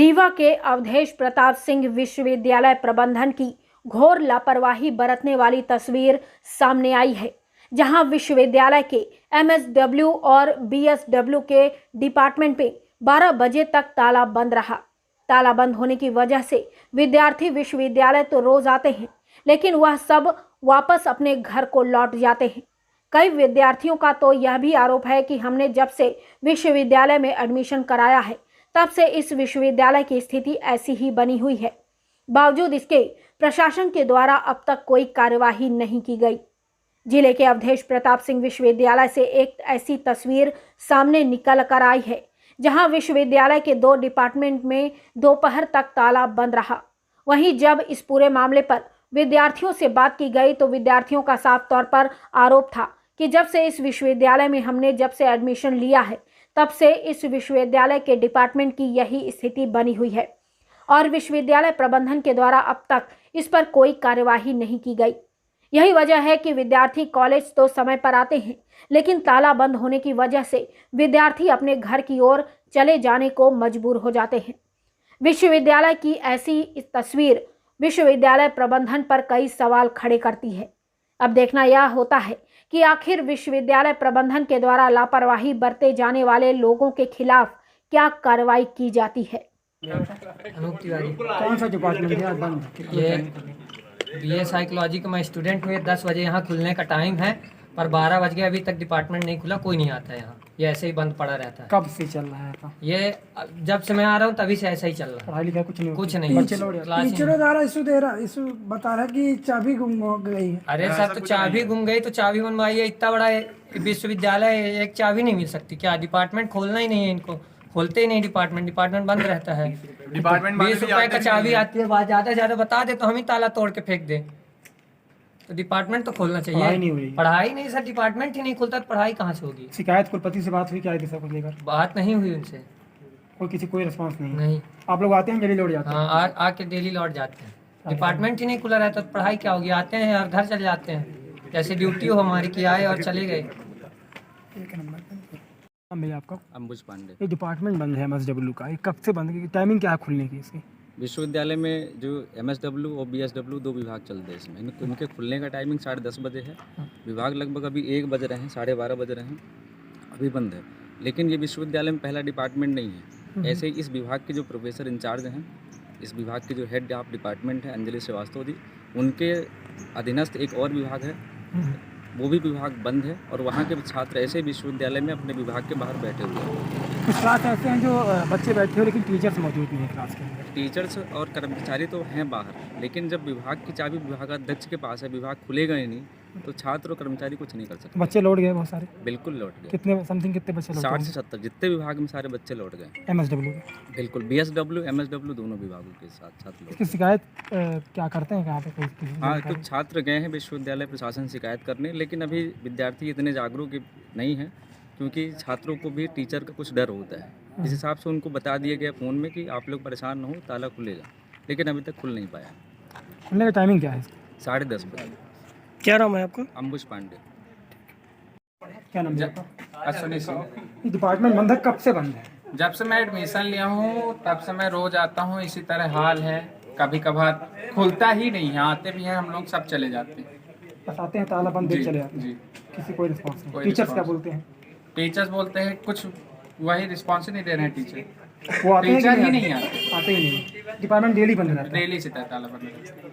रीवा के अवधेश प्रताप सिंह विश्वविद्यालय प्रबंधन की घोर लापरवाही बरतने वाली तस्वीर सामने आई है, जहां विश्वविद्यालय के एमएसडब्ल्यू और बीएसडब्ल्यू के डिपार्टमेंट में 12 बजे तक ताला बंद रहा। ताला बंद होने की वजह से विद्यार्थी विश्वविद्यालय तो रोज आते हैं, लेकिन वह सब वापस अपने घर को लौट जाते हैं। कई विद्यार्थियों का तो यह भी आरोप है कि हमने जब से विश्वविद्यालय में एडमिशन कराया है, तब से इस विश्वविद्यालय की स्थिति ऐसी ही बनी हुई है। बावजूद इसके प्रशासन के द्वारा अब तक कोई कार्यवाही नहीं की गई। जिले के अवधेश प्रताप सिंह विश्वविद्यालय से एक ऐसी तस्वीर सामने निकल कर आई है, जहां विश्वविद्यालय के 2 डिपार्टमेंट में दोपहर तक ताला बंद रहा। वहीं जब इस पूरे मामले पर विद्यार्थियों से बात की गई तो विद्यार्थियों का साफ तौर पर आरोप था कि जब से इस विश्वविद्यालय में हमने जब से एडमिशन लिया है, तब से इस विश्वविद्यालय के डिपार्टमेंट की यही स्थिति बनी हुई है और विश्वविद्यालय प्रबंधन के द्वारा अब तक इस पर कोई कार्यवाही नहीं की गई। यही वजह है कि विद्यार्थी कॉलेज तो समय पर आते हैं, लेकिन ताला बंद होने की वजह से विद्यार्थी अपने घर की ओर चले जाने को मजबूर हो जाते हैं। विश्वविद्यालय की ऐसी इस तस्वीर विश्वविद्यालय प्रबंधन पर कई सवाल खड़े करती है। अब देखना यह होता है कि आखिर विश्वविद्यालय प्रबंधन के द्वारा लापरवाही बरते जाने वाले लोगों के खिलाफ क्या कार्रवाई की जाती है। अनूप तिवारी। कौन सा डिपार्टमेंट है बंद? ये बीए साइकोलॉजी का मैं स्टूडेंट हूँ। 10 बजे यहाँ खुलने का टाइम है, पर 12 बज गए, अभी तक डिपार्टमेंट नहीं खुला, कोई नहीं आता है यहाँ। ये ऐसे ही बंद पड़ा रहता है। कब से चल रहा है था? ये जब से मैं आ रहा हूँ तभी से ऐसा ही चल रहा है। पढ़ाई लिखाई कुछ नहीं? कुछ नहीं। टीचरों द्वारा इशू दे रहा, इशू बता रहा कि चाबी गुम हो गई है। अरे सर, तो चाबी गुम गई तो चाबी मनवाई है। इतना बड़ा विश्वविद्यालय है, एक चाबी नहीं मिल सकती क्या? डिपार्टमेंट खोलना ही नहीं है इनको, खोलते ही नहीं डिपार्टमेंट बंद रहता है। डिपार्टमेंट 20 रुपए का चाबी आती है, बात ज्यादा से ज्यादा बता दे तो हम ही ताला तोड़ के फेंक दे। तो डिपार्टमेंट तो खोलना चाहिए। पढ़ाई नहीं सर, डिपार्टमेंट ही नहीं खुलता तो पढ़ाई कहाँ से होगी? शिकायत कुलपति से बात हुई क्या दिशा को लेकर? बात नहीं हुई उनसे, कोई रिस्पांस नहीं? नहीं। आप लोग आते हैं डेली लौट जाते हैं? हाँ, आके डेली लौट जाते हैं। डिपार्टमेंट ही नहीं खुला रहता तो पढ़ाई क्या होगी? आते हैं और घर चले जाते हैं, जैसे ड्यूटी हो हमारी की, आए और चले गए। भैया आपका? अंबुज पांडे। ये डिपार्टमेंट बंद है एमएसडब्ल्यू का, ये कब से बंद है? टाइमिंग क्या है खुलने की इसकी? विश्वविद्यालय में जो एमएसडब्ल्यू और बीएसडब्ल्यू 2 विभाग चलते हैं इसमें, इनके खुलने का टाइमिंग 10:30 बजे है। विभाग लगभग अभी 1 बज रहे हैं, 12:30 बज रहे हैं, अभी बंद है। लेकिन ये विश्वविद्यालय में पहला डिपार्टमेंट नहीं है। ऐसे ही इस विभाग के जो प्रोफेसर इंचार्ज हैं, इस विभाग के जो हेड ऑफ डिपार्टमेंट है अंजलि श्रीवास्तव जी, उनके अधीनस्थ एक और विभाग है, वो भी विभाग बंद है और वहाँ के छात्र ऐसे विश्वविद्यालय में अपने विभाग के बाहर बैठे हुए हैं। कुछ क्लास ऐसे हैं जो बच्चे बैठे हो लेकिन टीचर्स मौजूद नहीं है क्लास के अंदर। टीचर्स और कर्मचारी तो हैं बाहर, लेकिन जब विभाग की चाबी विभागाध्यक्ष के पास है, विभाग खुलेगा ही नहीं, तो छात्र और कर्मचारी कुछ नहीं कर सकते। बच्चे लौट गए बहुत सारे? बिल्कुल लौट गए। कितने कितने बच्चे लौट? 60 से 70 जितने विभाग में सारे बच्चे लौट गए। एमएसडब्ल्यू के? बिल्कुल, बीएसडब्ल्यू एमएसडब्ल्यू दोनों विभागों के साथ छात्र लोग। इसकी शिकायत क्या करते हैं कहाँ पे? हाँ, कुछ छात्र गए हैं विश्वविद्यालय प्रशासन शिकायत करने, लेकिन अभी विद्यार्थी इतने जागरूक नहीं है, क्योंकि छात्रों को भी टीचर का कुछ डर होता है। इस हिसाब से उनको बता दिया गया फ़ोन में कि आप लोग परेशान न हो, ताला खुलेगा, लेकिन अभी तक खुल नहीं पाया। खुलने का टाइमिंग क्या है? 10:30 बजे। क्या नाम है आपका? अंबुज पांडे। क्या नाम है आपका? अश्विनी सिंह। डिपार्टमेंट बंद है, कब से बंद है? जब से मैं एडमिशन लिया हूँ तब से मैं रोज आता हूँ, इसी तरह हाल है। कभी कभार खुलता ही नहीं है, आते भी हैं हम लोग, सब चले जाते हैं। बस आते हैं, ताला बंद देख चले जाते हैं? जी। किसी कोई रिस्पांस नहीं? कोई टीचर्स क्या response। बोलते हैं? टीचर्स बोलते हैं कुछ वही रिस्पॉन्स ही नहीं दे रहे हैं टीचर। वो आते हैं टीचर कि ही नहीं आते, आते ही नहीं? डिपार्टमेंट डेली बंद रहता है? डेली से ताला बंद रहता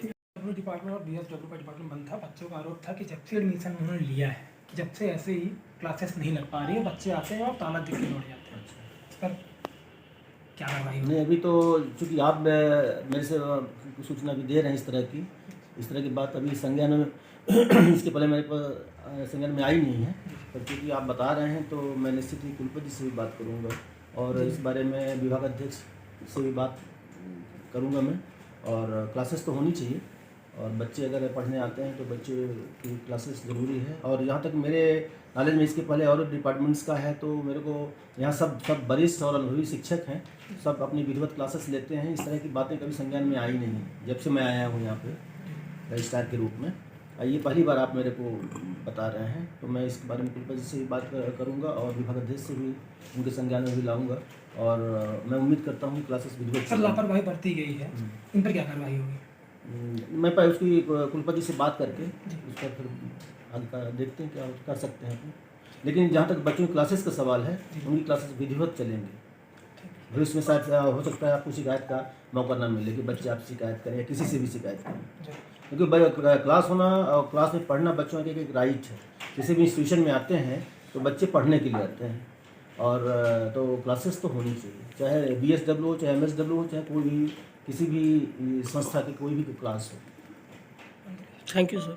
है। डिपार्टमेंट और बीएसडब्ल्यू का डिपार्टमेंट बंद था। बच्चों का आरोप था कि जब से एडमिशन उन्होंने लिया है, जब से ऐसे ही क्लासेस नहीं लग पा रही है, बच्चे आते हैं और ताला देख के लौट जाते हैं। इस पर क्या कार्रवाई हुई? नहीं, अभी तो चूँकि आप मेरे से सूचना भी दे रहे हैं इस तरह की बात अभी संज्ञान में इसके पहले मेरे पास संज्ञान में आई नहीं है, पर चूँकि आप बता रहे हैं तो मैं निश्चित ही कुलपति से भी बात करूँगा और इस बारे में विभागाध्यक्ष से भी बात करूँगा मैं। और क्लासेस तो होनी चाहिए, और बच्चे अगर पढ़ने आते हैं तो बच्चे की क्लासेस ज़रूरी है। और यहाँ तक मेरे नॉलेज में इसके पहले और डिपार्टमेंट्स का है, तो मेरे को यहाँ सब वरिष्ठ और अनुभवी शिक्षक हैं, सब अपनी विधिवत क्लासेस लेते हैं। इस तरह की बातें कभी संज्ञान में आई नहीं जब से मैं आया हूँ यहाँ पे रजिस्ट्रार के रूप में। ये पहली बार आप मेरे को बता रहे हैं, तो मैं इसके बारे में कुलपति से भी बात करूंगा और विभागाध्यक्ष से भी उनके संज्ञान में भी लाऊंगा। और मैं उम्मीद करता हूँ क्लासेस विधिवत सर लापरवाही बरती गई है, इन पर क्या कार्रवाई होगी? मैं पहले उसकी कुलपति से बात करके उसका फिर आगे का देखते हैं क्या कर सकते हैं। लेकिन जहाँ तक बच्चों की क्लासेस का सवाल है, उनकी क्लासेस विधिवत चलेंगे। भविष्य में शायद हो सकता है आपको शिकायत का मौका ना मिले कि बच्चे आप शिकायत करें या किसी से भी शिकायत करें, क्योंकि क्लास होना और क्लास में पढ़ना बच्चों का एक राइट है। किसी भी इंस्टीट्यूशन में आते हैं तो बच्चे पढ़ने के लिए आते हैं, और तो क्लासेस तो होनी चाहिए, चाहे BSW हो, चाहे MSW हो, चाहे कोई भी किसी भी संस्था की कोई भी क्लास हो। Thank you sir.